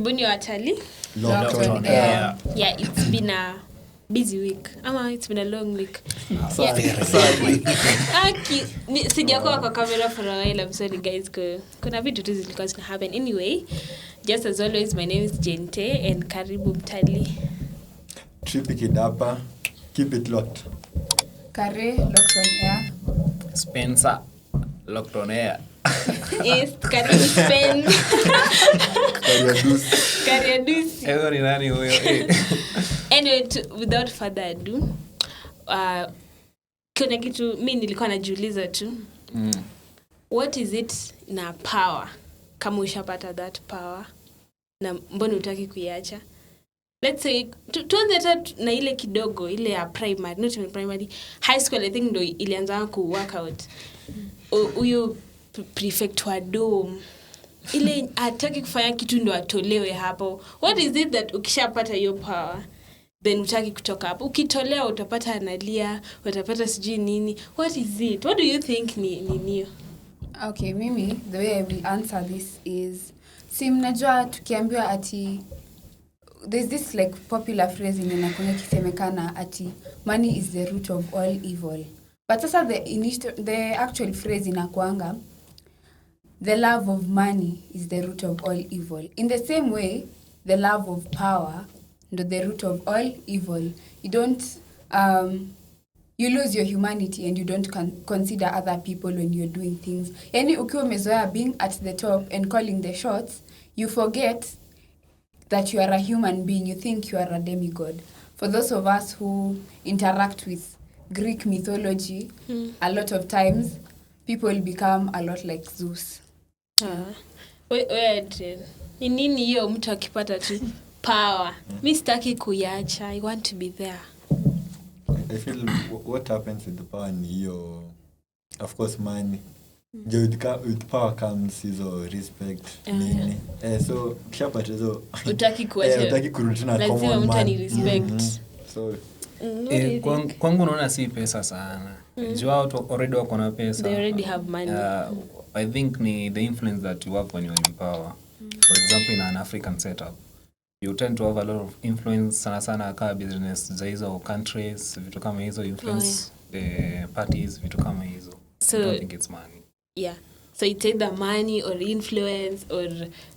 Karibuni watalii. Lockdown. Yeah, it's been a busy week. It's been a long week. Sijakuwa kwa camera for a while. I'm sorry guys. Kuna vitu tu zilikuwa zina happen. Anyway, just as always, my name is Jente and karibu mtalii. Trippy Kidapa. Keep it locked. Kare, locked on air. Spencer, locked on air. Yes, Kare Spen. Kariadus. Ezo ni nani huyo? Anyway, without further ado, kuna kitu mimi nilikuwa najiuliza tu. What is it na power? Kama ushapata that power na mbona utaki kuiacha? Let's say tuanze na ile kidogo ile ya primary, not even primary, high school. I think ndo ilianza ku work out. Huyo prefect wa dome ile ataki kufanya kitu ndo atolewe hapo. What is it that ukishapata hiyo power then utaki kutoka hapo? Ukitolewa utapata analia, utapata sijui nini. What is it? What do you think ni? Okay, mimi the way I will answer this is mnajua tukiambiwa ati there's this like popular phrase inakuwa kisemekana ati money is the root of all evil. But sasa the actual phrase inakuanga the love of money is the root of all evil. In the same way, the love of power is the root of all evil. You don't you lose your humanity and you don't consider other people when you're doing things. Yani ukiwa umezoea being at the top and calling the shots, you forget that you are a human being. You think you are a demigod. For those of us who interact with Greek mythology, a lot of times people become a lot like Zeus. Wait. Ni nini hiyo mtu akipata tu power? Mimi sitaki kuiacha. I want to be there. I feel what happens with the power ni hiyo, of course, money. With power comes hizo respect, nini. So kishapata hizo utaki kuacha. Utaki kurudi na common man. Lazima mtu ni respect. So kwangu naona si pesa sana. Jua watu already wako na pesa. They already have money. I think ni the influence that you work when you're in power. For example, in an African setup, you tend to have a lot of influence sana kama business za hizo countries, vitu kama hizo influence the parties, vitu kama hizo. So I don't think it's money. Yeah. So it's either money or influence or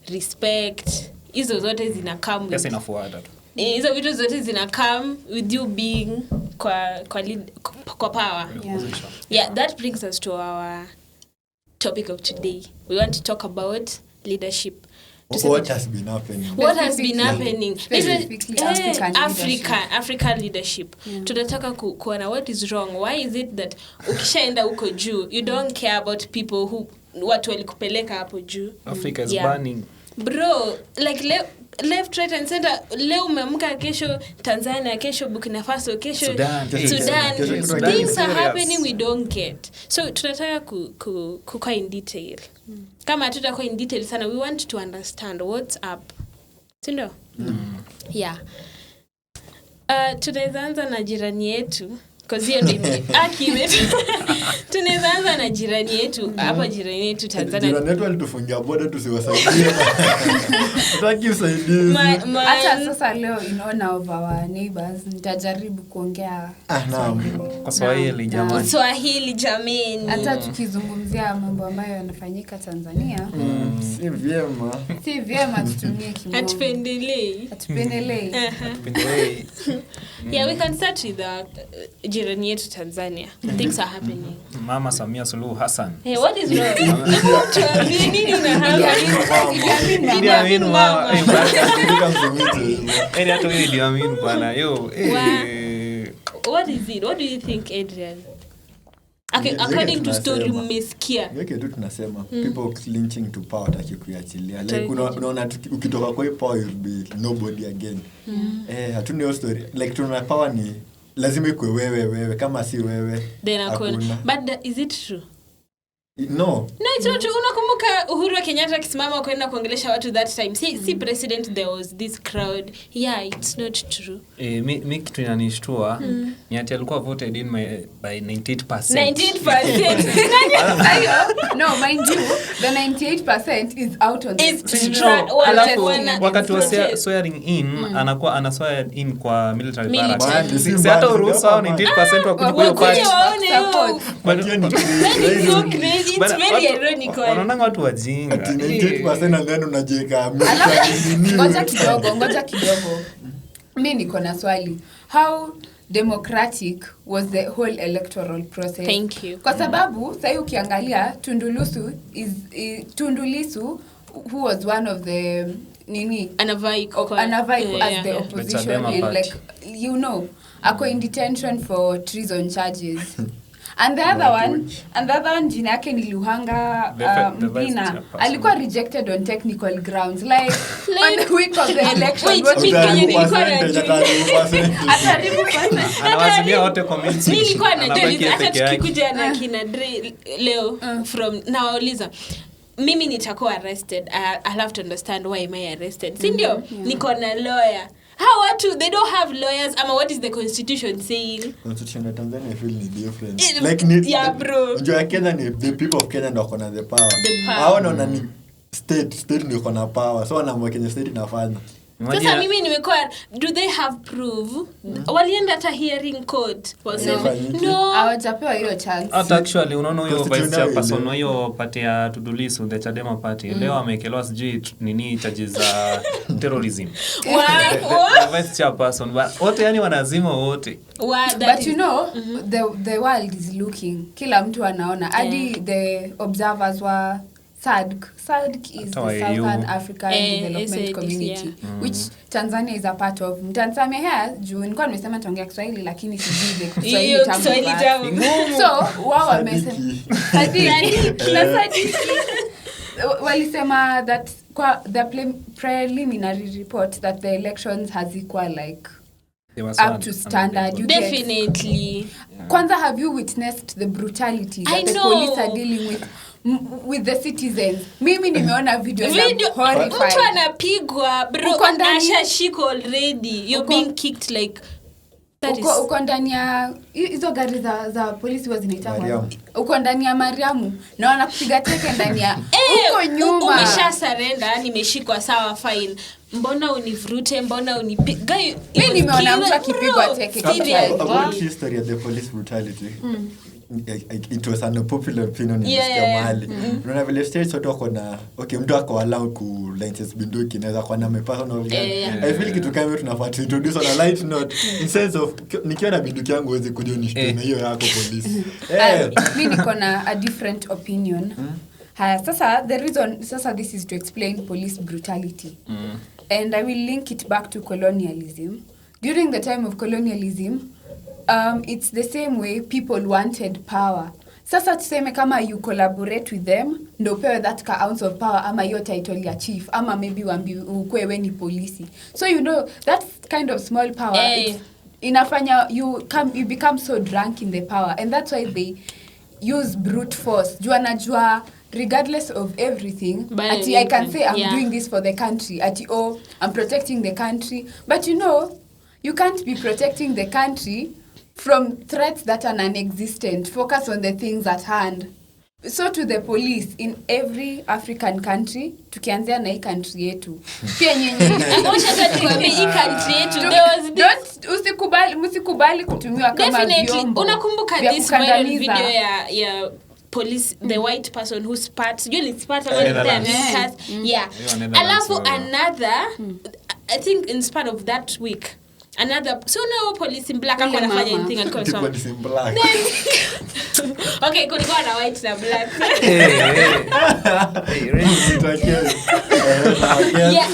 respect. Hizo zote zina come pesa inafuata tu. Hizo vitu zote zina come with you being kwa power. Yeah, that brings us to our topic of today. We want to talk about leadership. What has been happening? What has been happening? African leadership. Tunataka kuona what is wrong. Why is it that ukishaenda huko juu, you don't care about people who watu walikupeleka hapo juu? Africa is burning. Bro, like left, right and center. Leo umeamka, kesho Tanzania, kesho Burkina Faso, kesho Sudan. Things are happening we don't get. So tunataka kukaa in detail. Kama tutakuwa in detail sana, we want to understand what's up. Sindo? Yeah. Tunaanza na jirani yetu. Because hiyo ndio tunaanza na jirani yetu. Hapa jirani yetu Tanzania. Jirani yetu alitufungia boda tusiwasaidie. Tutaki usaidizi. Hata sasa leo in honor of our neighbors nitajaribu kuongea kwa Swahili jamani. Swahili jamani. Hata tukizungumzia mambo ambayo yanafanyika Tanzania, si vyema tutumie kimombo. Hatupendelei. Yeah, we can start with jirani yetu Tanzania. Things are happening. Mama Samia Suluhu Hassan. Hey, what is wrong? Nini unahamu? Ndio mama. Hata wewe ndio amini bwana. What is it? What do you think, Adrian? Okay, according to story mmesikia. Yake tu tunasema people lynching to power taki kuachilia. Like unaona ukitoka kwa power you'll be nobody again. Hatuna hiyo story. Like tuna power ni lazima ikuwe wewe kama si wewe. Then hakuna. But is it true? No, it's not true. Unakumbuka Uhuru Kenyatta akisimama kwenda kuongelesha watu that time. See president, there was this crowd. Yeah, it's not true. Mi kitu inanishtua ni ati alikuwa voted in by 98%. 98%. No, mind you, the 98% is out on the street. Alafu wakati wa swearing in anakuwa ana swear in kwa military barracks. Si hata uruhusa 98% wa kujibu pale. It's very ironic. Wanaona watu wajinga. 98% and then unajiweka ngoja kidogo. Mimi niko na swali. How democratic was the whole electoral process? Thank you. Kwa sababu sasa ukiangalia Tundu Lissu who was one of the Anavai as the opposition in like ako in detention for treason charges. And the other one jina yake ni Luhanga Mpina alikuwa rejected on technical grounds like on the week of the election. Anawazimia wote comments. Nilikuwa najiuliza hata tukikuja na kina Dre leo from nawauliza mimi nitakuwa arrested. I'll have to understand why am I arrested. Sindio? Niko na lawyer. How they don't have lawyers? What is the constitution saying? Constitution of Tanzania feel ni different. Yeah, bro. Unajua Kenya ni the people of Kenya ndio kona the power. Hao naona ni state ndio kona power. So wanamwekenya state inafanya. Sasa mimi nimekuwa do they have proof? Walienda hata hearing court. No. Hawajapewa hiyo chance. Actually unaona huyo vice chairperson hiyo party ya Tundu Lissu the Chadema party leo amekelewa sijui nini charges za terrorism. Wow. Vice chairperson wote yani wanazima wote. But the world is looking. Kila mtu anaona. Hadi the observers were SADC is the Southern African Development Community, which Tanzania is a part of. Tanzania here, juu nilikuwa nimesema tuongea Kiswahili lakini sijui Kiswahili tamu. So, wao wamesema walisema that kwa the preliminary report that the elections hazikuwa like up to standard. Definitely. Kwanza, have you witnessed the brutality that the police are dealing with the citizens? Mimi nimeona video horrifying. Mtu anapigwa bro, ashashiko already. You're being kicked like uko ndani ya hizo gari za polisi zinaitwa uko ndani ya Mariamu na wanakupiga teke ndani ya uko nyuma. Umesha surrender, nimeshikwa sawa fine. Mbona univurute, mbona unipiga? Mimi nimeona mtu akipigwa teke. About history of the police brutality. It was an unpopular opinion in mahali. Unaona vile states watu wako na mtu ako allow ku license bunduki inaweza kuwa na personal gun. I feel kitu kama tunafaa to introduce on a light note in sense of nikiwa na bunduki yangu uweze kujua nishtue na hiyo yako police. Mimi niko na a different opinion. Sasa the reason this is to explain police brutality. And I will link it back to colonialism. During the time of colonialism, it's the same way people wanted power. Sasa tuseme kama you collaborate with them, ndo pewe that ounce of power ama hiyo title ya chief, ama maybe ukwewe ni polisi. So that kind of small power, inafanya you become so drunk in the power. And that's why they use brute force. Najua regardless of everything, I can say I'm doing this for the country. I'm protecting the country. But you can't be protecting the country from threats that are non-existent. Focus on the things at hand. So to the police in every African country, tukianzia na hii country yetu. Pia nyinyi hii country yetu msikubali kutumiwa kama vyombo. Unakumbuka this viral video ya police, the white person who spat, alafu another I think in part of that week another police in black anafanya anything alikuwa so police in black. Okay, kulikuwa na white na black.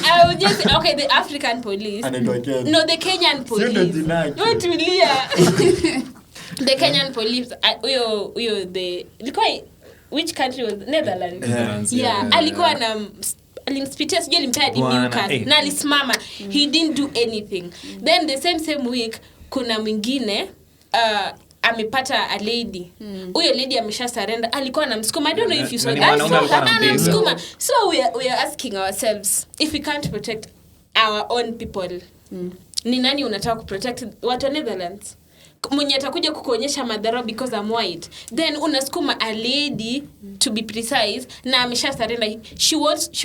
I would just the African police. No, the Kenyan police. Not the Kenyan police. Which country was Netherlands? Alikuwa na alimspitia sijui alimtia Mucus na alisimama. He didn't do anything. Then the same week kuna mwingine amepata a lady. Huyo lady amesha surrender. Alikuwa anamsukuma. I don't know if you saw that. Anamsukuma. So we are asking ourselves if we can't protect our own people. Ni nani unataka kuprotect? Watu wa Netherlands. Mwenye atakuja kukuonyesha madhara because I'm white. Then unasukuma a lady, to be precise, na amesha surrender. She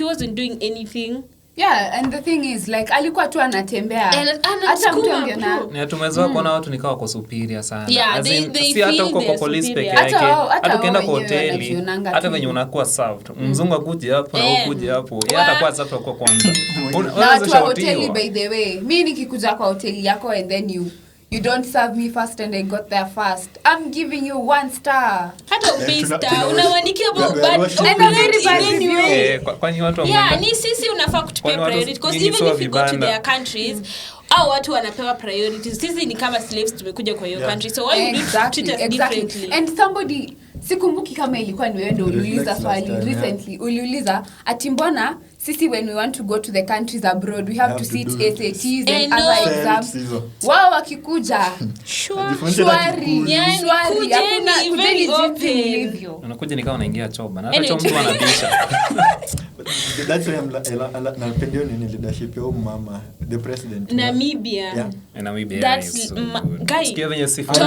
wasn't doing anything. Yeah, and the thing is like alikuwa tu anatembea. Hata mtu angeona. Ni tumezoea kuona watu nikawa kwa superior sana. Yeah, si hata uko kwa police peke yake. Hata ukienda kwa hoteli, hata venye unakuwa served. Mzungu akuje hapo na ukuje hapo. Yeye atakuwa served kwa kwanza. Na watu wa hoteli, by the way, mimi nikikuja kwa hoteli yako and then you don't serve me first and I got there first, I'm giving you 1 star. Hata star unawanikia bad anyway. Kwani watu ni sisi unafaa kutupea priority because even if you go to their countries au watu wanapewa priorities. Sisi ni kama slaves tumekuja kwa hiyo country, so why you treat us differently? And somebody, sikumbuki kama ilikuwa ni wewe ndio uliuliza swali recently, uliuliza ati mbona sisi when we want to go to the countries abroad we have to sit SATs and other exams. Wao wakikuja shwari hakuna very open. Unakuja nikawa unaingia choba na hata mtu anabisha. That's why napendio ni leadership ya mama, the president. Namibia. That's guy. Venye Sifuna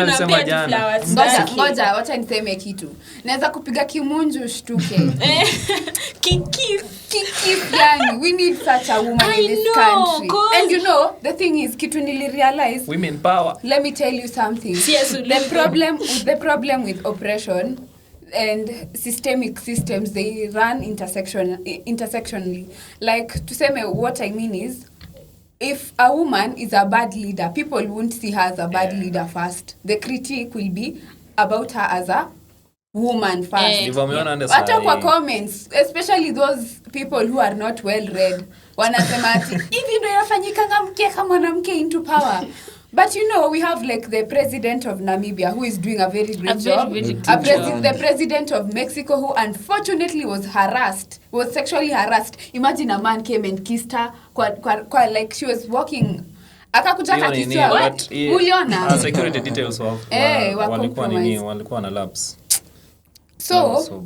alisema jana. Ngoja wacha niseme kitu. Naweza kupiga kimunju shtuke. Kiki yani, we need such a woman in this country. And you know, the thing is, kitu nilirealize, women power. Let me tell you something. The problem with oppression and systemic systems, they run intersectionally. Like, to say what I mean is, if a woman is a bad leader, people won't see her as a bad leader first. The critique will be about her as a woman first. Hata kwa comments, especially those people who are not well read, wanasema ati hivi ndio inafanyika mke kama mwanamke into power. But you know, we have like the president of Namibia who is doing a very great job. The president of Mexico who unfortunately was sexually harassed. Imagine a man came and kissed her kwa like she was walking. Akakuja katiswa. Uliona? Security details walikuwa na labs. So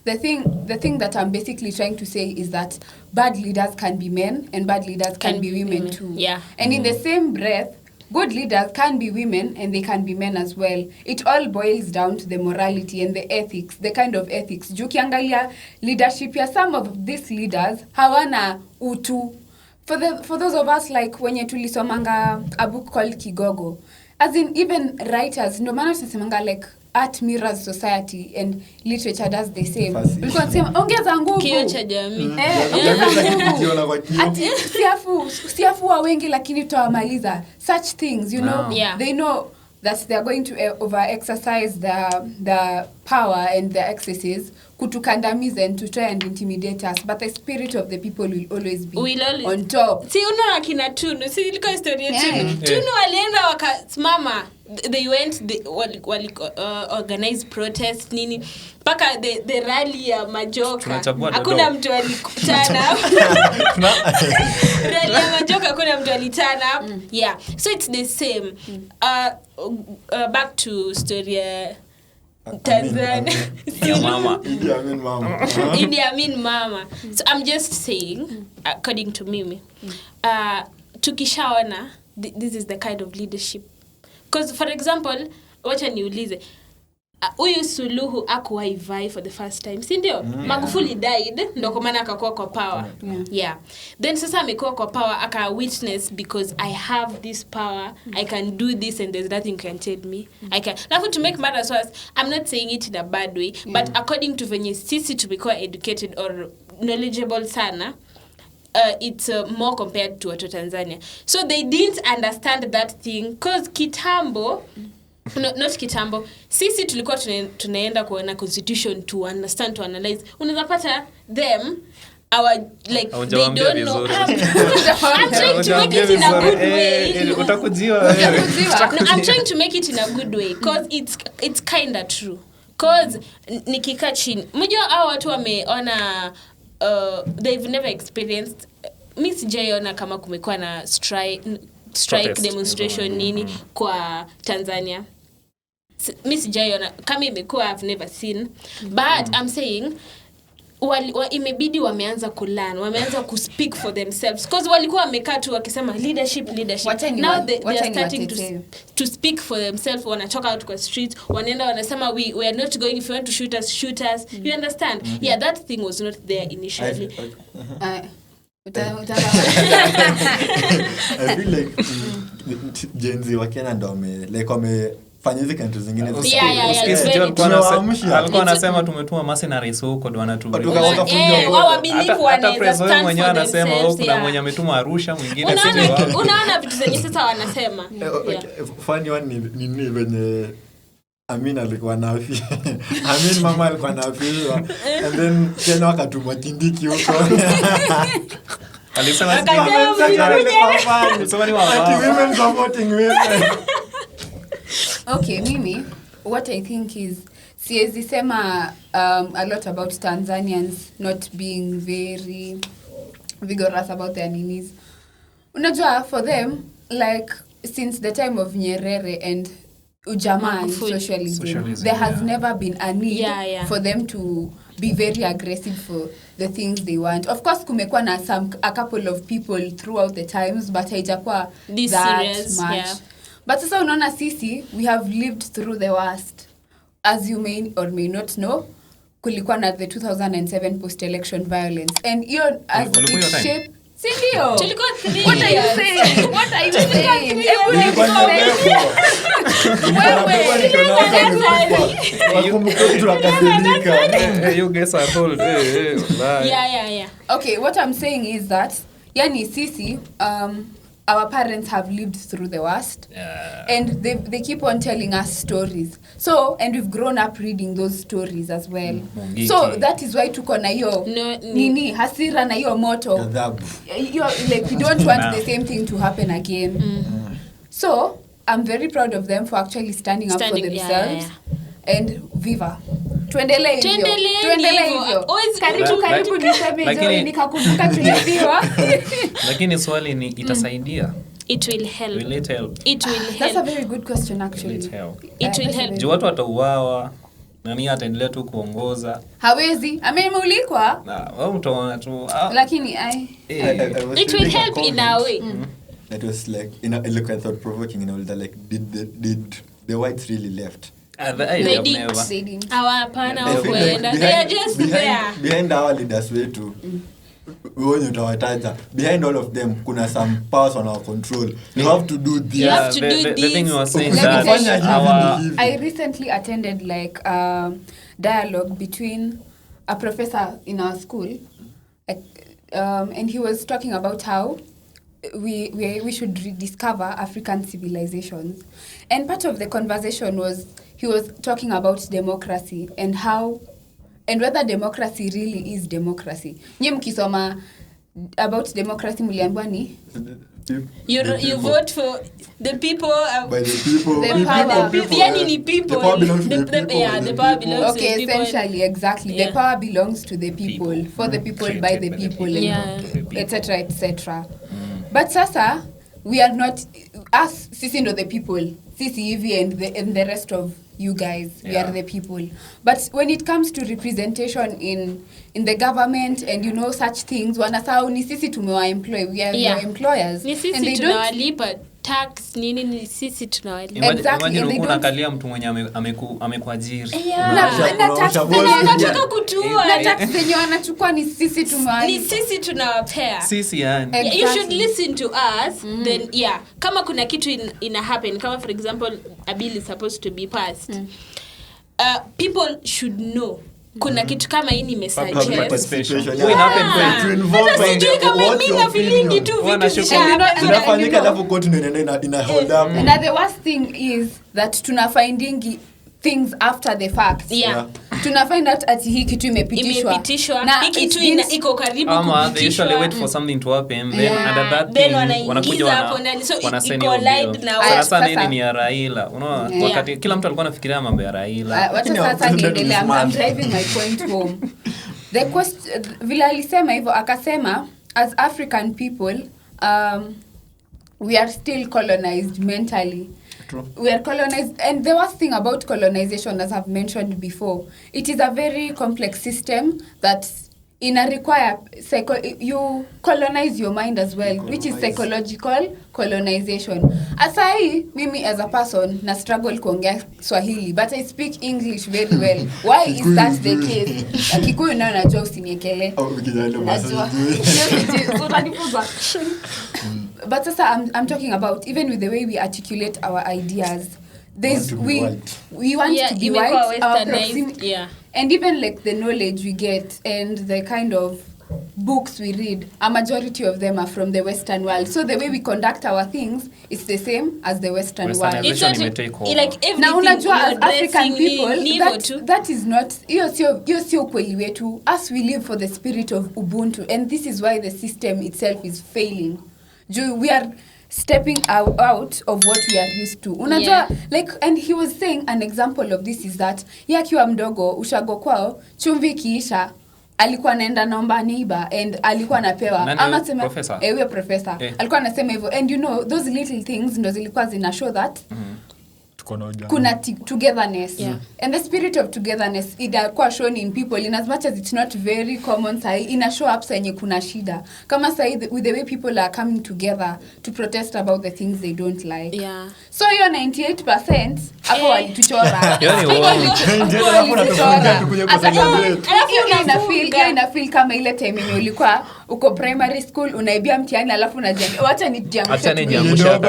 the thing that I'm basically trying to say is that bad leaders can be men and bad leaders can be women too. Yeah. And in the same breath, good leaders can be women and they can be men as well. It all boils down to the morality and the ethics, the kind of ethics. Jukiangalia leadership ya some of these leaders hawana utu. For those of us like when tulisomanga a book called Kigogo, as in even writers, no matter tunasemanga like art mirrors society and literature does the same. Ulikuwa unasema ongeza nguvu. Kio cha jamii. Ati siafu wa wengi lakini tutawamaliza. Such things, you know, they know that they are going to over-exercise the power and the excesses kutukandamiza and to try and intimidate us, but the spirit of the people will always be on top. Si una akina Tunu, si ilikuwa historia Tunu walienda wakasimama, they went organize protest nini mpaka the rally ya majoka hakuna mtu alikutana rally ya majoka hakuna mtu alitana. Yeah, so it's the same. Back to story Tanzania. Idi Amin mama. So I'm just saying, according to Mimi, tukishaona this is the kind of leadership. Because for example, wacha niulize, huyu Suluhu akuwa ivai for the first time, si ndio? Magufuli died, ndo kwa maana akakuwa kwa power. Yeah. Then sasa amekuwa kwa power, aka witness because I have this power, I can do this and there's nothing you can tell me. I can. Now to make matters worse, I'm not saying it in a bad way, but according to venye sisi tumekuwa educated or knowledgeable sana, it's more compared to watu Tanzania. So they didn't understand that thing because kitambo, not kitambo, sisi tulikuwa tunaenda kuona constitution to understand, to analyze. Unaweza pata them, they don't know. I'm trying to make it in a good way. I'm trying to make it in a good way because it's kind of true. Because nikika chini, mjua hao watu wameona they've never experienced, mi sijaiona kama kumekuwa na strike, strike Protest. demonstration nini kwa Tanzania. Mi sijaiona kama imekuwa, I've never seen, but I'm saying imebidi wameanza kulearn, wameanza kuspeak for themselves, because walikuwa wamekaa tu wakisema leadership. Now they are starting to speak for themselves. Wanatoka out kwa streets, wanaenda wanasema we are not going, if you want to shoot us. You understand? Yeah, that thing was not there initially. I feel like Gen Z wa Kenya ndo wamefanya hizi countries zingine. Alikuwa anasema tumetuma mercenaries huko ndo wanatubulia. Wao believe wanaweza stand for mwenyewe anasema themselves. Kuna mwenye ametuma Arusha, mwingine unaona vitu zenye sasa wanasema. Funny one ni venye Amin alikuwa na afya. Amin mama alikuwa na afya. And then tena wakatuma Kindiki huko. Alisema women supporting women. Okay, mimi, what I think is, siwezi sema a lot about Tanzanians not being very vigorous about their needs. Unajua, for them, like, since the time of Nyerere and Ujamaa and socialism, there has never been a need for them to be very aggressive for the things they want. Of course, kumekuwa na a couple of people throughout the times, but haijakuwa that serious, much. Yeah. But sasa unaona sisi, we have lived through the worst. As you may or may not know, kulikuwa na the 2007 post-election violence. And even as it shaped... Sindio? What are you saying? What are you saying? You guys are told. Yeah. Okay, what I'm saying is that, yani sisi, our parents have lived through the worst, and they keep on telling us stories. So, and we've grown up reading those stories as well. So that is why tuko na hiyo nini hasira na hiyo moto. Like we don't want the same thing to happen again. So I'm very proud of them for actually standing up for themselves. And viva. Tuendelee hivyo. Karibu niseme Joy nikakumbuka tuliviwa. Lakini swali ni itasaidia. It will help. Will it help? It will help. That's a very good question actually. It will help. Juu watu watauawa, nani ataendelea tu kuongoza? Hawezi. Amemulikwa. Wao utaona tu. Lakini it will help in a way. That was like look, I thought provoking in all that, like did the whites really left? They didn't. Hapana wakwenda. They are just there. Behind our leaders wetu. Wenye utawataja, behind all of them kuna some powers on our control. You have to do this. You have to do this. The thing you were saying that I recently attended like a dialogue between a professor in our school, and he was talking about how we should rediscover African civilizations. And part of the conversation was he was talking about democracy and how and whether democracy really is democracy. Nye mkisoma about democracy muliambiwa ni you vote for the people by the people. The power. Yani ni people. The power belongs to the people. The power belongs to the people. Okay, essentially, exactly. The power belongs to the people, for the people, by the people, etc., etc. But sasa, we are not, us, sisi ndo the people. Sisi hivi and the rest of you guys, we are the people. But when it comes to representation in the government and you know such things, wanasahau ni sisi tumewa-employ, we are their employers. Ni sisi tunawalipa tax nini, ni sisi tunawalipa. Exactly. Imagine unakalia mtu mwenye amekuajiri. Wanataka kutua. Na tax zenye wanachukua ni sisi tumewalipa. Ni sisi tunawapea. Sisi yani. Exactly. You should listen to us. Then kama kuna kitu ina happen, kama for example a bill is supposed to be passed, people should know kuna kitu kama hii nimesajia to involve kama mimi na feeling tu vitu zinafanyika alafu court inaenda ina hold up. And the worst thing is that tunafinding things after the fact. Tuna find out ati hii kitu imepitishwa na hii kitu iko karibu kupitishwa. They usually wait for something to happen then under that thing wanakuja wanasaini sana nini ni ya Raila. Unaona wakati kila mtu alikuwa anafikiria mambo ya Raila. Wacha sasa niendelea. I'm driving my point home. The question vile alisema hivyo akasema as African people we are still colonized mentally. True. We are colonized, and the worst thing about colonization, as I've mentioned before, it is a very complex system that you colonize your mind as well, which is psychological colonization. Asai, mimi as a person na struggle kuongea Swahili, but I speak English very well. Why is that the case? Kikuyu na najua usiniekele. But sasa I'm talking about even with the way we articulate our ideas. We want to be white, our proximity, and even like the knowledge we get and the kind of books we read, a majority of them are from the Western world. So the way we conduct our things is the same as the Western world. It's not like everything. Now unajua as African people, that is not, hiyo sio kweli wetu. Us, we live for the spirit of Ubuntu, and this is why the system itself is failing. We are stepping out of what we are used to. Unajua, like, and he was saying an example of this is that akiwa mdogo ushago kwao chumvi kiisha alikuwa anaenda naomba neighbor and alikuwa anapewa ama sema professor alikuwa anasema hivyo, and you know those little things ndo zilikuwa zina show that kuna togetherness, and the spirit of togetherness inakuwa shown in people in as much as it's not very common. Sai ina show up senye kuna shida kama sai with the way people are coming together to protest about the things they don't like. So hiyo 98% hapo walituchora. Ina feel kama ile time yenye ulikuwa uko primary school unaibia mtihani alafu unajiambia wacha nijiangusha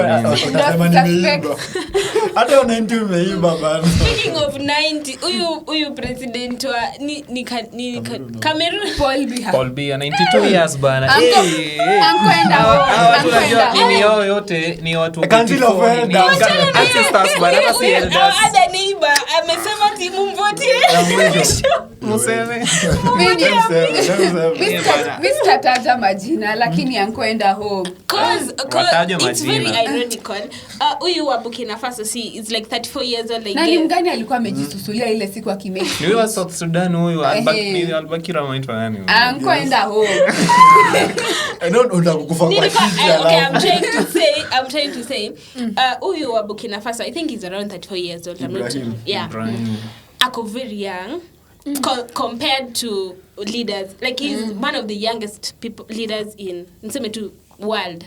hata 90 umeiba bana. Speaking of 90, huyu president wa ni Cameroon, Paul Biya 92 years bana. Ankwenda nini yao yote ni watu ancestors bana, hata si elders. Ada neighbor amesema timu mvotie. Museme. Mr. Taja majina lakini ankwenda home. Cause it's very ironical. Huyu wa Burkina Faso is like 34 years old. Nani mgani alikuwa amejisusulia ile siku akimake? Ni wa South Sudan huyu albakira maitwa nani? Ankwenda home. I don't utakufa kwa kitu. Okay, I'm trying to say huyu wa Burkina Faso, I think he's around 34 years old. Ibrahim. Ako very young compared to leaders. Like he's one of the youngest leaders in world.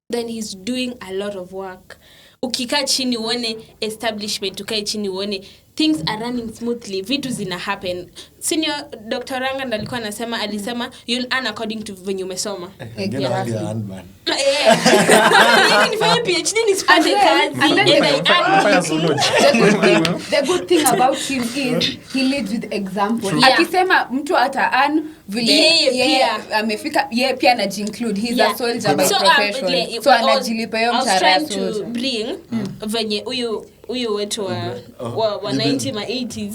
Then he's doing a lot of work. Ukikaa chini uone establishment, ukae chini uone things are running smoothly, vitu zina happen. Senior Dr. Ranga alikuwa alisema you'll earn according to venye umesoma. Nifanye PhD nisipate kazi. The good thing about him is he leads with example. Akisema mtu ata earn vile yeye amefika, yeye pia anajinclude. He's a soldier by profession. So anajilipa hiyo mshahara. I was trying to bring venye huyu wetu wa 90 ma 80s.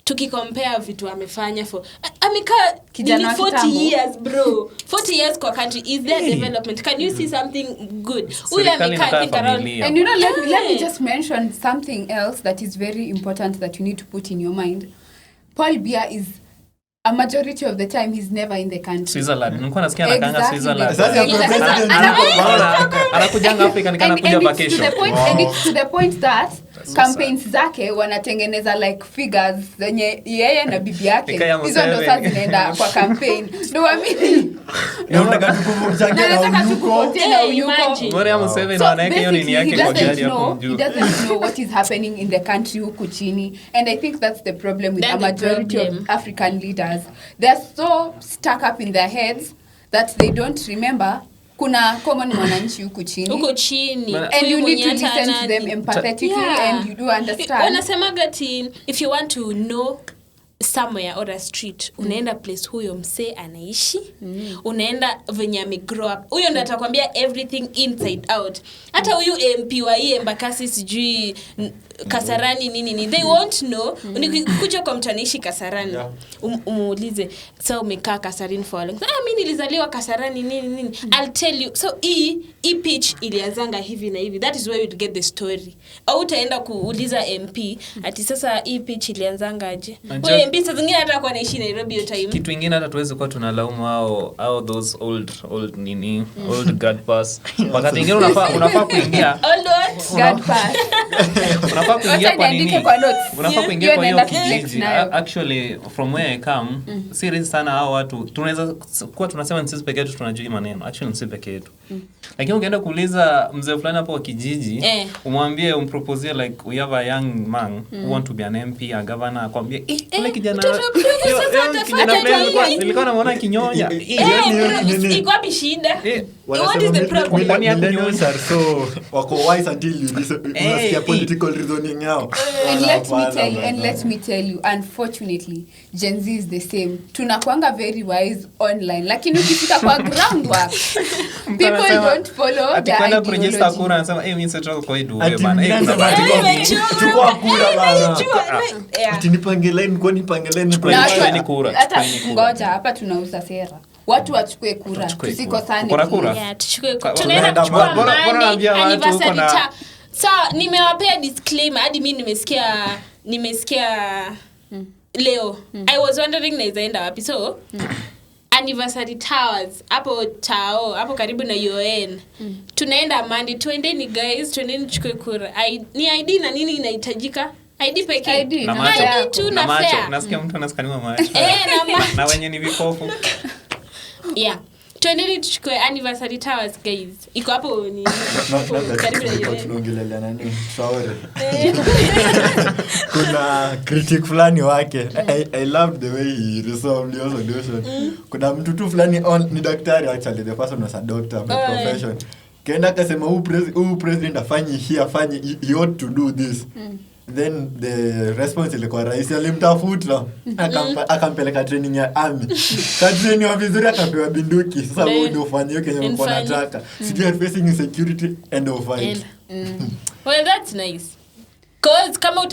Tukicompare vitu amefanya for ameka 40 years bro, 40 years kwa country. Is there development? Can you see something good? Huyu ameka think around. And you know, let me just mention something else that is very important that you need to put in your mind. Paul Biya is a majority of the time he's never in the country. Switzerland. Nilikuwa nasikia anakanga Switzerland. Anakujanga Afrika nikanakuja vacation. And it's to the point that campaigns zake wanatengeneza like figures zenye yeye na bibi yake. Hizo ndo sasa zinaenda kwa campaign. Ndio mimi. Nataka tukupotea na uyuko. Bora Museveni wanaweka hiyo nini yake kwa gari hapo juu. He doesn't know what is happening in the country huku chini. And I think that's the problem with a majority of African leaders. They're so stuck up in their heads that they don't remember kuna common mwananchi huko chini. And you need to listen to them empathetically and you do understand. Wanasemaga if you want to know somewhere or a street, unaenda place huyo msee anaishi, unaenda venye ame grow up. Huyo ndo atakwambia everything inside out. Hata huyu MP wa Embakasi sijui Kasarani nini they won't know. Ukikuja kwa mtanishi Kasarani umuulize so umekaa Kasarani for long, mimi nilizaliwa Kasarani nini I'll tell you. So hii pitch ilianzanga hivi na hivi, that is where you get the story. Au utaenda kuuliza MP ati sasa hii pitch ilianzanga aje. Wewe MP sasa zingine hata kwa naishi Nairobi hiyo time. Kitu kingine hata tuweze kwa tunalaumu hao those old old grad pass. Wakati mwingine unafaa kuingia old what grad pass. Unafaa kuingia kwa nini? Unafaa kuingia kwa hiyo kijiji. Actually from where I come, serious sana hao watu. Tunaweza kuwa tunasema sisi peke yetu tunajua maneno. Actually sisi peke yetu. Lakini ukienda kuuliza mzee fulani hapo kwa kijiji, umwambie umpropose like we have a young man who want to be an MP, a governor, akwambie ule kijana nilikuwa namuona kinyonya. Iko wapi shida? What is the problem? Millennials are so wako wise until you unasikia political reasoning yao. And let me tell you, unfortunately Gen Z is the same. Tunakuanga very wise online, lakini ukifika kwa groundwork people don't follow the ideology. Kuregister kura anasema mimi sitatoka kwa hiyo bana. Chukua kura bana. Ati nipange line kwa kura. Hata ngoja hapa tunauza sera. Watu wachukue kura. Tusikosane. Tuchukue kura. Tunaenda kuchukua bora watu huko na nimewapea disclaimer hadi mimi nimesikia leo. I was wondering naenda wapi. So anniversary towers hapo karibu na UN. Tunaenda Monday, twendeni guys, twendeni chukue kura. Ni ID na nini inahitajika? ID pekee. ID tu na fair. Nasikia mtu anaskaniwa macho. Na wenye ni vipofu. Yeah. Twendeni tuchukue anniversary towers guys. Iko hapo ni karibu na UN. Tunaongelea nani? Traore. Kuna critic fulani wake. I love the way he resolved your solution. Kuna mtu tu fulani ni daktari actually, the person was a doctor by profession. Kaenda akasema huyu president afanye he ought to do this. Then the response ilikuwa rais alimtafuta akampeleka training ya army. Training wa vizuri akapewa binduki. Sasa wewe ndio ufanye hiyo kenye uko nataka. Secure facing insecurity and of fight. Well, that's nice. Cause kama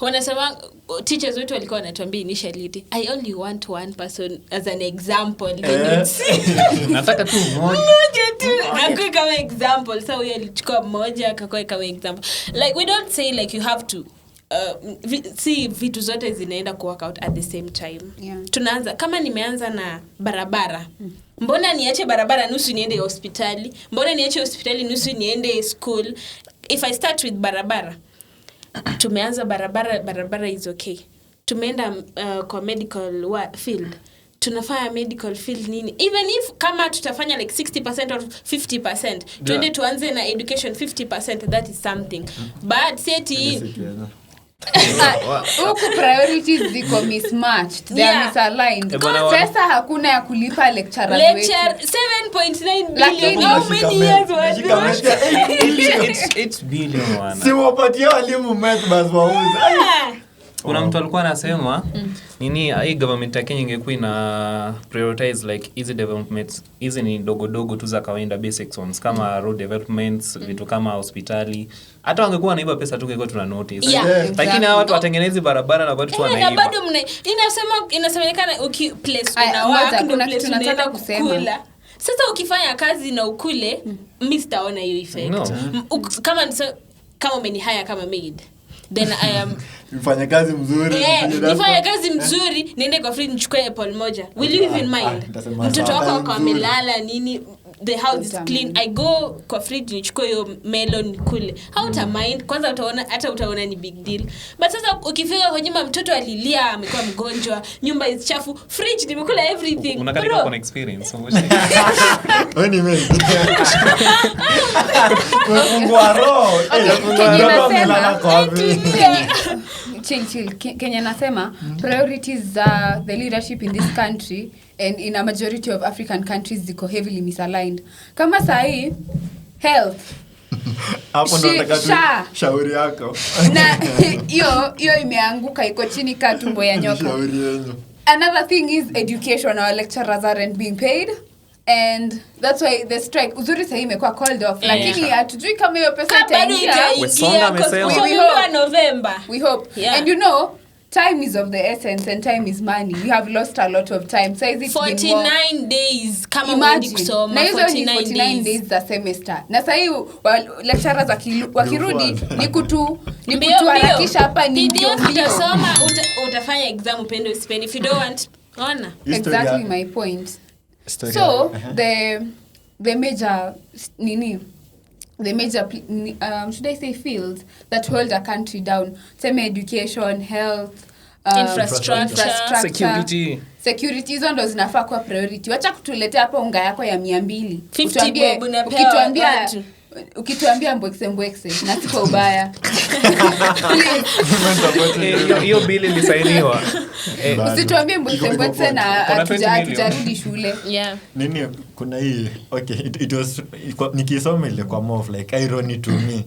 wanasema teachers wetu walikuwa wanatuambia initially I only want one person as an example. Nataka tu mmoja tu akue kama example. So we alichukua mmoja akakuwa kama example. Like we don't say like you have to see vitu zote zinaenda ku work out at the same time. Tunaanza kama nimeanza na barabara. Mbona niache barabara nusu niende hospitali? Mbona niache hospitali nusu niende school? If I start with barabara, tumeanza barabara is okay. Tumeenda kwa medical field. Tunafanya medical field nini? Even if kama tutafanya like 60% or 50%, tuende tuanze na education 50%, that is something. But seti huku priorities ziko mismatched, they are misaligned. Pesa hakuna ya kulipa lecturers wetu. 7.9 billion. How many years was it? It's billion wana. Si wapatia walimu math basi wauza. Kuna mtu alikuwa anasema nini hii government ya Kenya ingekuwa ina prioritize like easy developments, hizi ni dogo tu za kawaida basic ones kama road developments, vitu kama hospitali. Hata wangekuwa wanaiba pesa tu kiko tuna notice. Lakini hao watu watengenezi barabara na bado tu wanaiba. Na bado inasemekana place kuna kitu tunataka kusema. Sasa ukifanya kazi na ukule, mtaona hiyo effect. Kama umenihaya kama maid, then I am nifanye kazi mzuri. Nifanye kazi mzuri, niende kwa fridge nichukue apple moja. Will you even mind? Mtoto wako kwa amelala nini, the house is clean, I go kwa fridge nichukue hiyo melon kule. How to mind? Kwanza utaona ni big deal. But sasa ukifika kwa nyumba mtoto alilia, amekuwa mgonjwa, nyumba is chafu, fridge nimekula everything. Unakadika kuna experience. Wewe ni mimi. Fungua roho. Chill. Kenya nasema priorities are the leadership in this country and in a majority of African countries ziko heavily misaligned. Kama sahi health hapo ndo nataka shauri yako. Na hiyo imeanguka iko chini ka tumbo ya nyoka. Shauri yenu. Another thing is education. Our lecturers aren't being paid. and that's why the strike uzuri sasa imekuwa called off lakini hatujui kama hiyo pesa itaingia. We hope. And you know time is of the essence and time is money. We have lost a lot of time. So is it 49 days kama mwende kusoma 49 days za semester. Na sasa hiyo lecturers wakirudi ni kutuharakisha hapa ni utasoma utafanya exam upende usipende if you don't want ona. Exactly my point. So the major should I say fields that hold a country down, same education, health, infrastructure, security hizo ndo zinafaa kuwa priority. Wacha kutuletea hapo unga yako ya 200 ukituambia mbwekse na siko ubaya. Hiyo bili lisainiwa. Usituambie mbwekse na hatujarudi shule. Nini kuna hii it was nikisoma ile kwa more of like irony to me.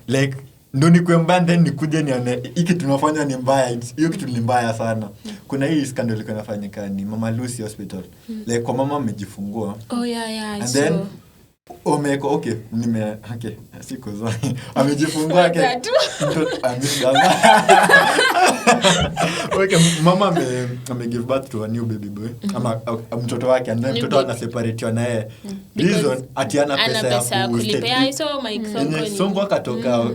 Like ndo nikuemba then nikuje nione hiki tunafanya ni mbaya, hiyo kitu ni mbaya sana. Kuna hii scandal ilikuwa inafanyika ni Mama Lucy Hospital. Like kwa mama amejifungua. And then omeko siko zani amejifungua mama ame give birth to a new baby boy ama mtoto wake and then mtoto ana separate na yeye reason atiana pesa ya kulipea hizo songo akatoka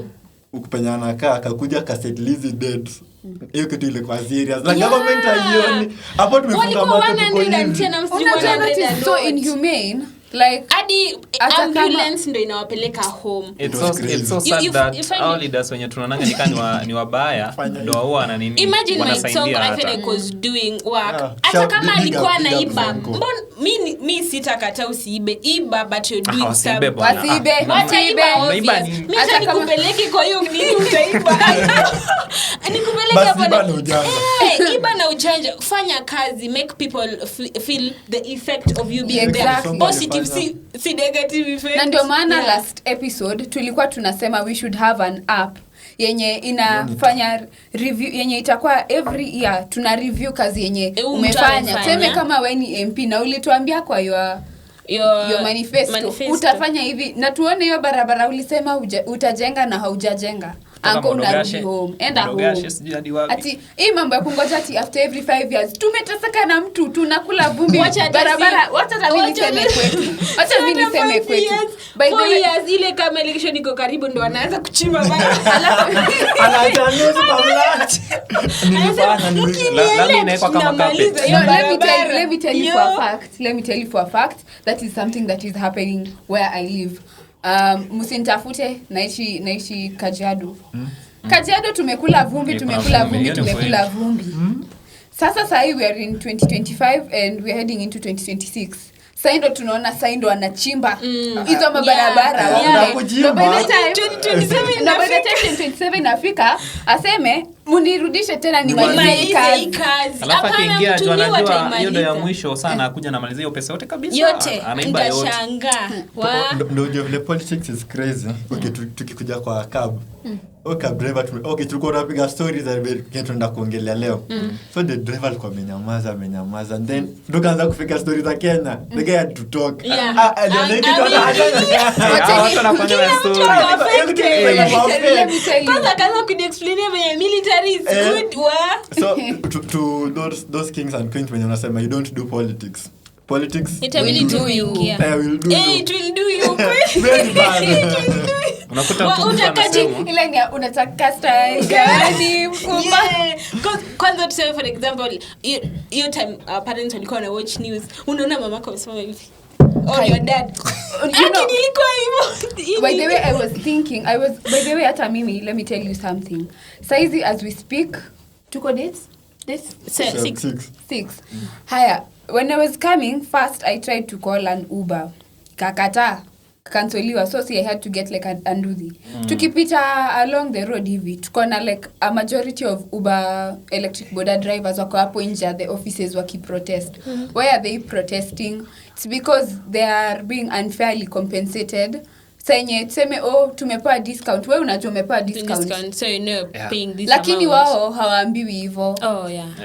ukupenyana akakuja kasetize dates. Hiyo kitu ile kwa serious like government haioni hapo tumefunga macho tuko hivi. So inhumane. Like hadi ambulance ndio inawapeleka home. It's so sad that all leaders wenye tunaonanga ni wabaya ndio wao na nini. Imagine my song I feel like was doing work. Hata kama alikuwa anaiba. Mimi sitakata usiibe. Iba but you doing something. Wasiibe. Mimi hata nikupeleke kwa hiyo nini utaiba. Nikupeleke hapo. Iba na ujanja. Fanya kazi, make people feel the effect of you being there. Positive si negative effect. Na ndio maana last episode tulikuwa tunasema we should have an app yenye inafanya review yenye itakuwa every year tuna review kazi yenye umefanya. Sema kama wewe ni MP na ulituambia kwa your manifesto utafanya hivi na tuone hiyo barabara ulisema utajenga na haujajenga. Anko unarudi home. Enda home. Ati hii mambo ya kungoja ati after every 5 years tumeteseka na mtu tunakula vumbi barabara. Wacha mimi niseme kwetu. By the way ile kama election iko karibu ndo anaanza kuchimba barabara. Anaanza kwa mlachi. Lami inaekwa kama carpet. Let me tell you for a fact that is something that is happening where I live. Msintafute naishi Kajiado. Kajiado tumekula vumbi. Sasa we are in 2025 and we are heading into 2026. Saindo tunaona Saindo anachimba hizo mabarabara. Ndio by the time 27 Afrika aseme munirudishe tena ni malize kazi. Alafu akiingia anajua hiyo ndio ya mwisho sana akuja na malize hiyo pesa yote kabisa. Anaiba yote. Ndio vile politics is crazy. Tukikuja kwa cab. Driver tulikuwa tunapiga stories za tunaenda kuongelea leo. So the driver alikuwa amenyamaza and then tukaanza kufika stories za Kenya. The guy had to talk. Kwanza kaanza kuexplain venye military is good so to those kings and queens when unasema you don't do politics it will do you. It will do you. Very bad. Unakuta mtu ile unataka style gani mkubwa. Kwanza tuseme for example your time parents walikuwa na watch news unaona mamako amesema hivi or your dad nilikuwa hivyo. By the way I was hata mimi let me tell you something. Saizi as we speak tuko dates 6. Haya when I was coming first I tried to call an Uber kakata canceliwa so I had to get like an Anduthi. Tukipita along the road hivi tuko na like a majority of Uber electric boda drivers wako hapo nje at the offices wakiprotest. Why are they protesting? It's because they are being unfairly compensated senye tuseme tumepewa discount, wewe unajua umepewa discount, so you know paying this lakini amount. wao hawaambiwi hivyo.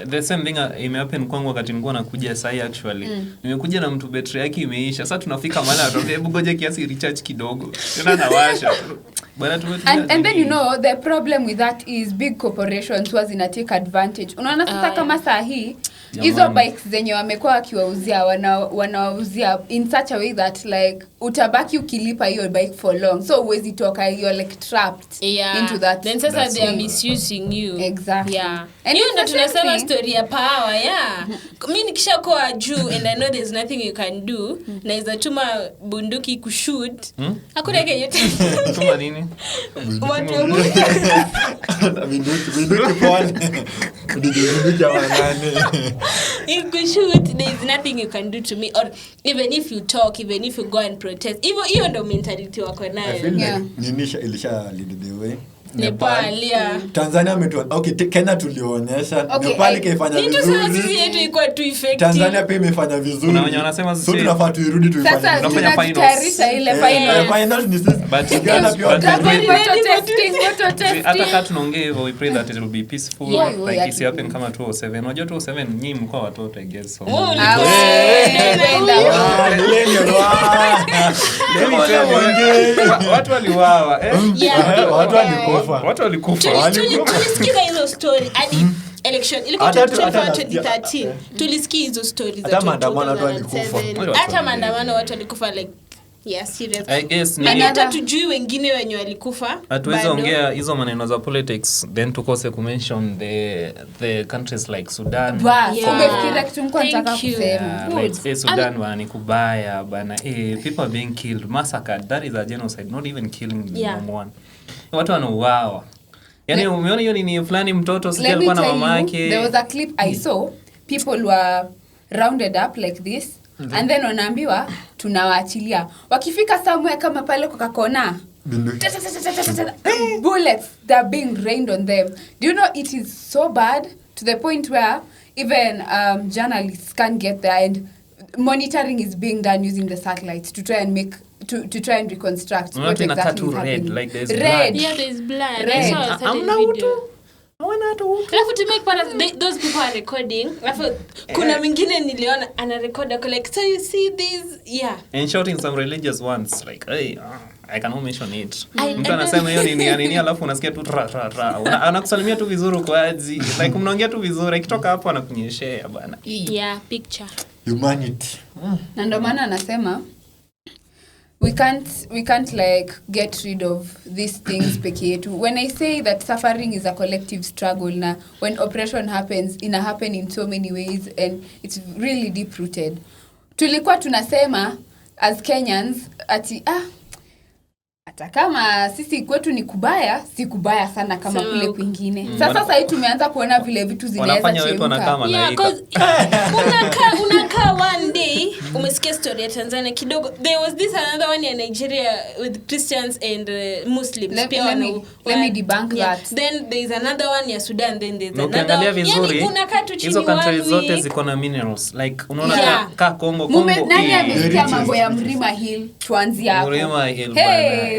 The same thing imehappen kwangu wakati nilikuwa nakuja sai actually. Nimekuja na mtu battery yake imeisha. Sasa tunafika mahali atuambia hebu ngoja kiasi recharge kidogo. Tena nawasha. And then you know the problem with that is big corporations was in a take advantage. Unaona sasa kama saa hii hizo bikes zenye wamekuwa wakiwauzia wanawauzia in such a way that like utabaki ukilipa hiyo bike for long, so uwezi toka, you're like trapped into that. Then sasa they are misusing you. Exactly. And you know tunasema story ya power. Mimi nikishakuwa juu and I know there's nothing you can do, na iza tuma bunduki kushoot hakuna kenye tuma nini watu bunduki pone bunduki ya wanane. If you shoot, there is nothing you can do to me. Or even if you talk, even if you go and protest, hiyo ndo mentality wako nayo. I feel like ninisha ilisha lead the way. Nepal, Tanzania Kenya tulionyesha. Nepal kaifanya vizuri. Sasa sisi yetu iko too effective. Tanzania pia imefanya vizuri. Kuna wenye wanasema so tunafaa tuirudi tuifanye. Sasa tunatayarisha ile finals ni sisi. But Ghana pia hata kama tunaongea hivyo, we pray that it will be peaceful, like it happen kama 207. Unajua 207 nyinyi mko watoto I guess. Watu waliuawa watu walikufa. Tulisikia hizo story hadi election ilikuwa 2013. Tulisikia hizo stories za watu walikufa. Hata maandamano watu walikufa like serious. I guess ni hata tujui wengine wenye walikufa. Hatuwezi ongea hizo maneno za politics then tukose kumention the countries like Sudan. Umefikiria kitu mko nataka kusema. Like Sudan bana ni kubaya bana. People are being killed, massacred. That is a genocide, not even killing someone. Watu wanauawa. Yaani umeona hiyo ni fulani mtoto sija alikuwa na mama yake. There was a clip I saw, people were rounded up like this. And then wanaambiwa tunawaachilia. Wakifika somewhere kama pale kwa kona, bullets that are being rained on them. Do you know it is so bad to the point where even journalists can't get there, and monitoring is being done using the satellites to try and make to try and reconstruct what exactly is happening. Like there's blood. There's blood. I saw a certain video. Alafu to make those people are recording. Alafu kuna mwingine niliona ana record like, so you see these and shouting some religious ones like hey I cannot mention it. Mtu anasema hiyo nini alafu unasikia tu tra anakusalimia tu vizuri kwa aji like mnaongea tu vizuri, ikitoka hapo anakunyeshea bana. Picture humanity. Na ndio maana anasema we can't like get rid of these things peke yetu. When I say that suffering is a collective struggle, na when oppression happens, ina happen in so many ways and it's really deep rooted. Tulikuwa tunasema as Kenyans ati hata kama sisi kwetu ni kubaya, si kubaya sana kama kule kwingine. Sasa hii tumeanza kuona vile vitu zinaweza chemka. Unaka one day umesikia story ya Tanzania kidogo. There was this another one in Nigeria with Christians and Muslims. Let me debunk that. Then there is another one ya Sudan, then there's another. Yani unakaa tu chini hizo countries zote ziko na minerals. Like unaona ka Kongo. Nani amesikia mambo ya Mlima Hill? Tuanzie hapo. Mlima Hill bana.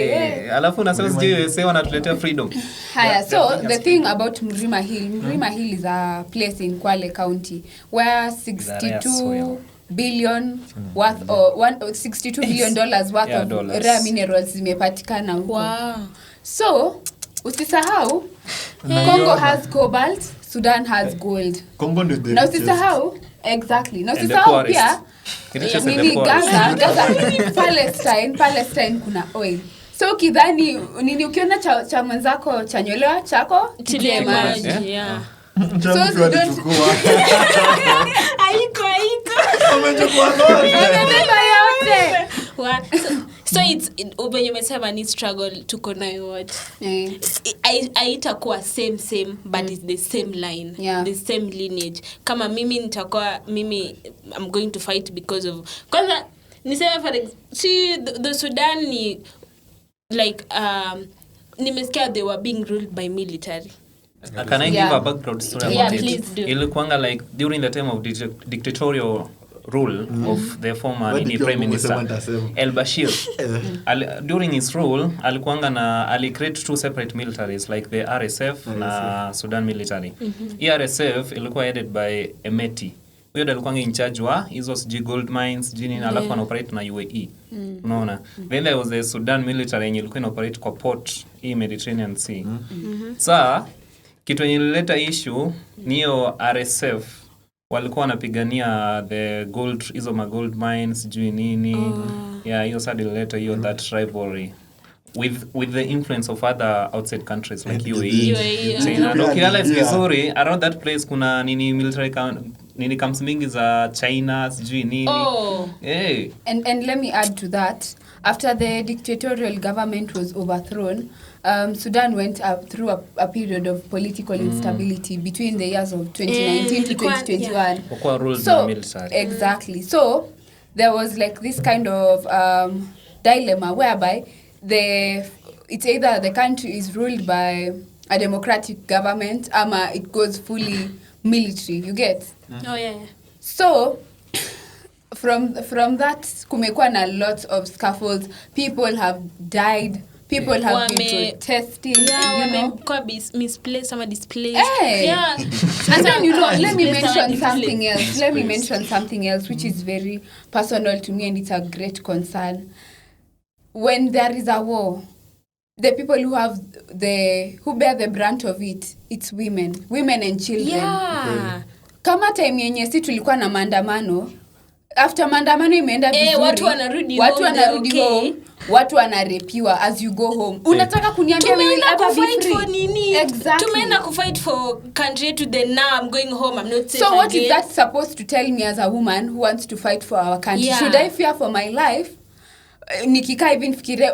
Alafu unasema sijui sasa wanatuletea freedom. Haya, so the thing about Mlima Hill is a place in Kwale County where 62 billion worth $62 billion worth of rare minerals zimepatikana huko. Wow. So usisahau Congo has cobalt, Sudan has gold. Congo ndio na usisahau exactly. Na usisahau pia Gaza Palestine kuna oil. So kidhani nini ukiona cha mwenzako chanyolewa chako tilie maji. So alichukua. Haiko. Umechukua yote. So it's when you mesema ni struggle tuko nayo what. Haitakuwa same but it's the same line, the same lineage. Kama mimi nitakuwa I'm going to fight because of kwanza nisema for see the Sudan ni like nimesikia they were being ruled by military. Can I give a background story about it? Please do. Ilikuanga like during the time of dictatorial rule of the former prime minister El-Bashir. During his rule ali create 2 separate militaries like the RSF na Sudan military. RSF ilikuwa headed by Emeti. Huyo alikuwa in charge wa hizo gold mines jini alafu ana operate na UAE. Unaona? Then there was the Sudan military yenye ilikuwa operate kwa port Mediterranean Sea. Sasa kitu yenye ilileta issue niyo RSF walikuwa wanapigania the gold hizo gold mines juu nini. Hiyo side ilileta hiyo that rivalry with the influence of other outside countries like UAE. So ukirealize vizuri around that place kuna military camps mingi za China sijui nini. Hey. And let me add to that. After the dictatorial government was overthrown, Sudan went through a period of political instability between the years of 2019 to 2021. So, exactly. So there was like this kind of dilemma whereby it's either the country is ruled by a democratic government or it goes fully military. You get? So from that kumekuwa na lots of scuffles. People have died. People have been protesting. Misplaced, some displaced. And then let me mention something else. Let me mention something else which is very personal to me and it's a great concern. When there is a war, the people who bear the brunt of it's women and children. Kama time yenye si tulikuwa na maandamano, after maandamano imeenda vizuri, watu wanarudi home, watu wanarepiwa as you go home. Unataka kuniambia mimi hapa fight for nini? Exactly. Tumeenda ku fight for country to the now I'm going home, I'm not safe. So what is that supposed to tell me as a woman who wants to fight for our country? Should I fear for my life? Nikika even fikire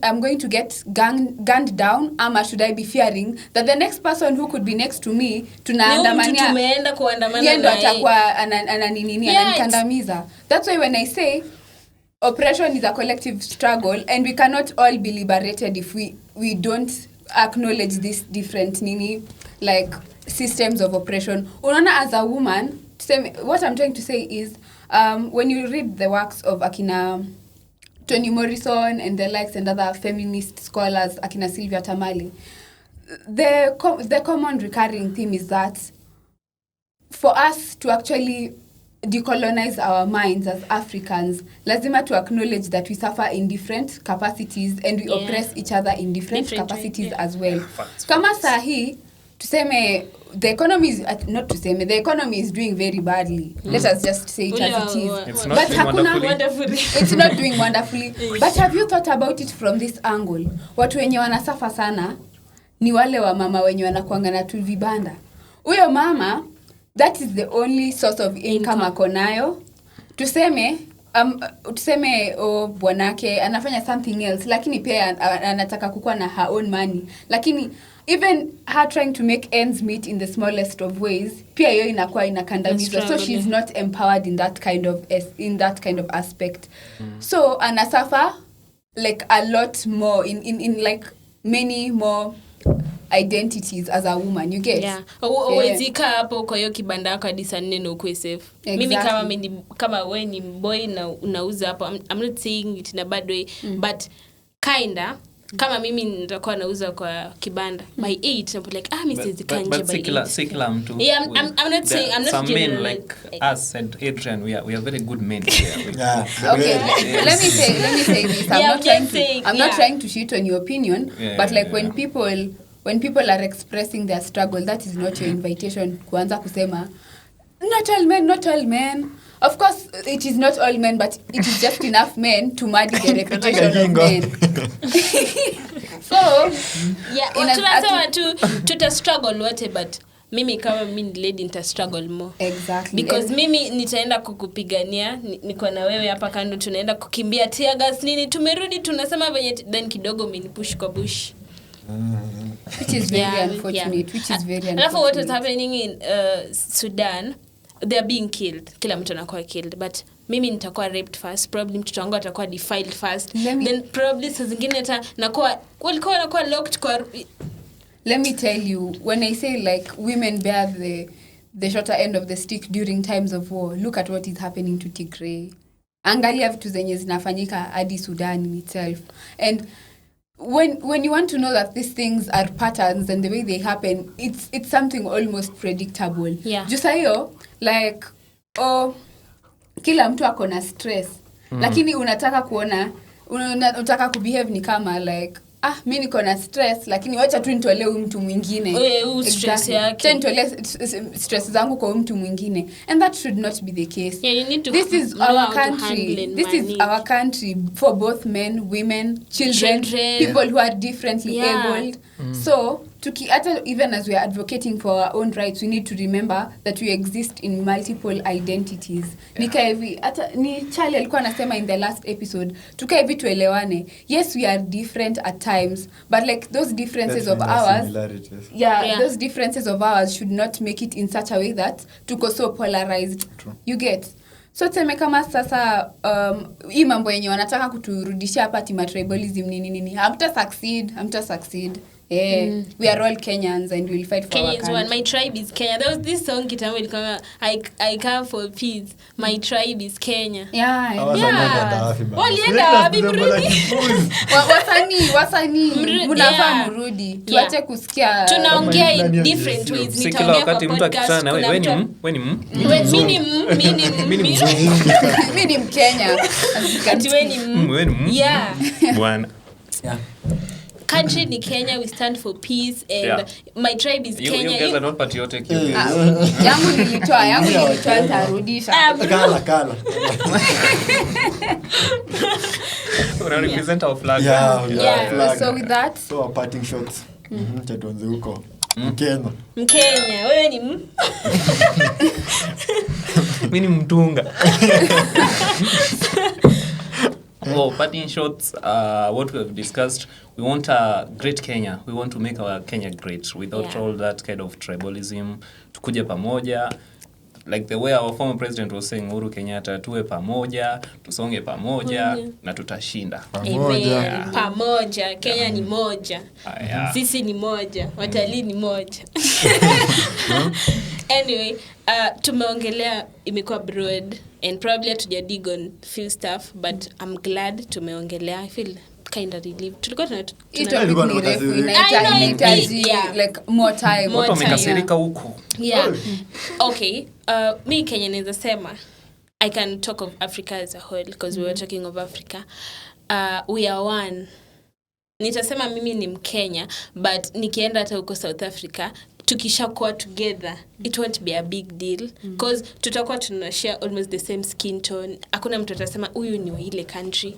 I'm going to get gunned down, ama should I be fearing that the next person who could be next to me tunaandamania tumeenda kuandamana yendo atakuwa ananikandamiza. That's why when I say oppression is a collective struggle and we cannot all be liberated if we don't acknowledge this different like systems of oppression. Unaona, as a woman, what I'm trying to say is when you read the works of akina Toni Morrison and the likes and other feminist scholars, akina Sylvia Tamali, the common recurring theme is that for us to actually decolonize our minds as Africans, lazima to acknowledge that we suffer in different capacities and we oppress each other in different capacities as well. Kama sahi, tuseme the economy is doing very badly. Let us just say it as it is. It's not doing wonderfully. It's not doing wonderfully. But have you thought about it from this angle? Watu wenye wanasafa sana ni wale wa mama wenye wanakuanga na tu vibanda. Huyo mama, that is the only source of income akonayo. Tuseme bwanake anafanya something else, lakini pia anataka kukua na her own money. Lakini even her trying to make ends meet in the smallest of ways, pia hiyo inakuwa inakandamizwa. So she's not empowered in that kind of aspect. So anasuffer like a lot more in like many more identities as a woman, you get? Uwezika hapo kwa hiyo kibanda yako hadi saa 4 na ukwe safe. Exactly. Mimi kama wewe ni boy na unauza hapo, I'm not saying it in a bad way, but kinda kama mimi nitakuwa nauza kwa kibanda by 8 I'm like Mrs. Kanje by 8. Sikila mtu. I'm not saying, I'm not some men like us and Adrian, we are very good men here. Okay, let me say this. I'm not trying to shit on your opinion, but like when people are expressing their struggle, that is not your invitation kuanza kusema not all men. Of course, it is not all men, but it is just enough men to muddy the reputation of men. So, tunasema tuta struggle wote, but mimi kama mimi lady nita struggle more. Exactly. Because mimi nitaenda kukupigania, niko na wewe hapa kando, tunaenda kukimbia tear gas nini, tumerudi tunasema venye then kidogo minipush kwa bush. Which is very unfortunate. Alafu what is happening in Sudan, they are being killed. Kila mtu anakuwa killed, but mimi nitakuwa raped first, probably mtoto wangu atakuwa defiled first, then probably saa zingine walikuwa wanakuwa locked kwa. Let me tell you, when I say like women bear the shorter end of the stick during times of war. Look at what is happening to Tigray. Angalia vitu zenye zinafanyika hadi Sudan in itself. And when you want to know that these things are patterns and the way they happen, it's something almost predictable. Yeah. Just hiyo, like, kila mtu ako na stress. Lakini unataka kuona, unataka kubehave ni kama like, mimi niko na stress, lakini wacha tu nitolee huyu mtu mwingine. Stress yake. Nitolee stress zangu kwa mtu mwingine. And that should not be the case. Yeah, you need to this is our country. This is our country for both men, women, children. People who are differently abled. So, even as we are advocating for our own rights, we need to remember that we exist in multiple identities. Nika hivi, ni Charlie alikuwa anasema in the last episode, tukae hivi tuelewane. Yes, we are different at times, but like those differences of ours, those differences of ours should not make it in such a way that tuko so polarized. True. You get? So tuseme kama sasa hii mambo yenye wanataka kuturudishia hapa tribalism nini hamta succeed. We are all Kenyans and we'll fight for Kenya our is country. one. My tribe is Kenya. There was this song kitambo ilikuwa I come for peace. My tribe is Kenya. Walienda wapi mrudi? Wasanii mnafaa mrudi. Tuache kusikia tunaongea in different ways. Nitaongea kwa podcast. Mtu akitana wewe ni mimi ni Mkenya. Ati wewe ni yeah. Bwana. Yeah. Country ni Kenya, we stand for peace and my tribe is Kenya. You guys are not patriotic. Yangu nilitoa nitarudisha. Kala. We represent our flag. Flag. So with that, so our parting shots. Chatuanze huko. Mkenya, wewe ni mimi ni mtunga. Parting shots, what we have discussed, we want a great Kenya. We want to make our Kenya great without all that kind of tribalism. Tukuje pamoja. Like the way our former president was saying, Uhuru Kenyatta, tuwe pamoja, tusonge pamoja, na tutashinda. Pamoja. Kenya ni moja. Sisi ni moja. Watalii ni moja. Anyway, tumeongelea imekuwa broad and probably to dig on few stuff, but I'm glad tumeongelea. I feel kind of relieved. Tulikuwa inahitaji like more time. Watu wamekasirika huko. Yeah. Okay. Me Kenya naweza sema I can talk of Africa as a whole because we were talking of Africa. We are one. Nitasema mimi ni Mkenya, but nikienda hata huko South Africa tukishakuwa together, it won't be a big deal because tutakuwa tunashare almost the same skin tone. Hakuna mtu atasema huyu ni wa ile country.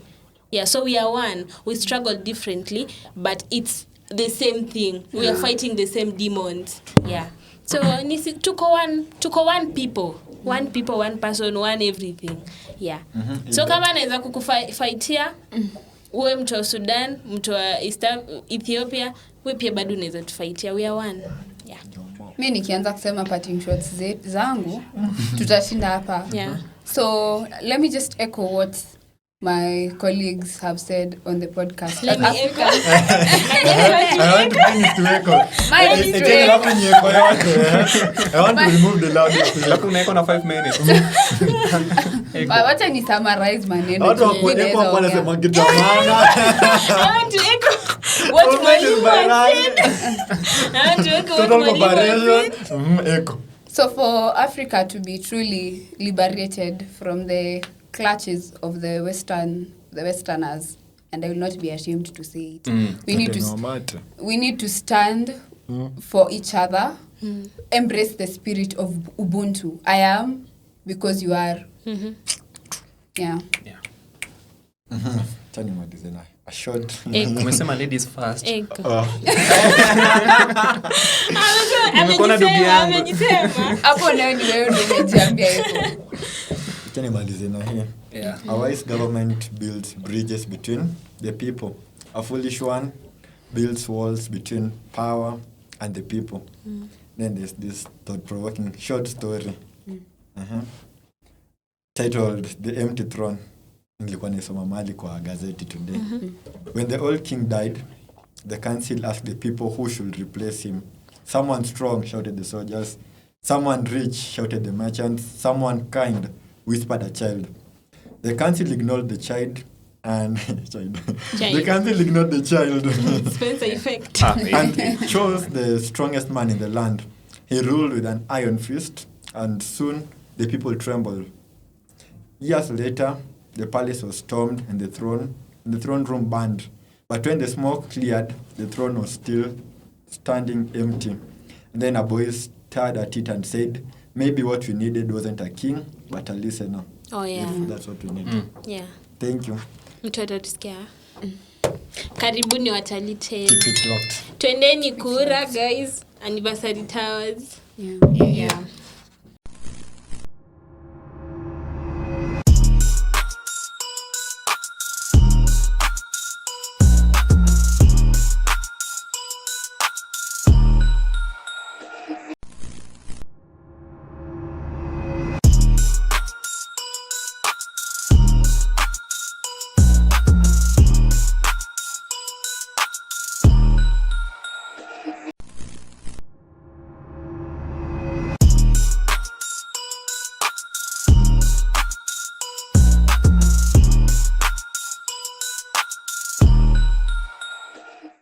Yeah, so we are one. We struggle differently, but it's the same thing. We are fighting the same demons. Yeah. So tuko one people. One people, one person, one everything. Yeah. So kama naweza kukufightia uwe mtu wa Sudan, mtu wa Ethiopia, wewe pia bado unaweza tufightia. We are one. Yeah. Mimi nikianza kusema parting shots zangu tutashinda hapa. Yeah. So let me just echo what my colleagues have said on the podcast. Let me echo. I want to bring it to echo. I want to remove the loud. Lakini unaeko na 5 minutes. Wacha ni summarize maneno. Watu wakuepo hapo wanasema kitu maana. I want to echo what mwalimu said. I want to echo what mwalimu said. Echo. So for Africa to be truly liberated from the clutches of the Westerners, and I will not be ashamed to say it. We need to stand for each other, embrace the spirit of Ubuntu. I am because you are. Yeah. Tani madizena. A short. Umesema ladies first. Amejisema. Hapo leo ni wewe ndio umejiambia hivyo. Tani madizena here. Yeah. A wise government builds bridges between the people. A foolish one builds walls between power and the people. Then there's this thought-provoking short story titled The Empty Throne. Nilikuwa nisoma mali kwa gazeti today. When the old king died, the council asked the people who should replace him. Someone strong, shouted the soldiers. Someone rich, shouted the merchants. Someone kind, whispered a child. The council ignored the child and the council ignored the child Spencer effect. and chose the strongest man in the land. He ruled with an iron fist, and soon the people trembled. Years later, the palace was stormed and the throne room burned. But when the smoke cleared, the throne was still standing empty. And then a boy stared at it and said, maybe what we needed wasn't a king, but a listener. Oh, yeah. If that's what we need. Yeah. Thank you. Mtu atatusikia. Karibuni watalii tena. Keep it locked. Twendeni kura, guys. Anniversary towers. Yeah.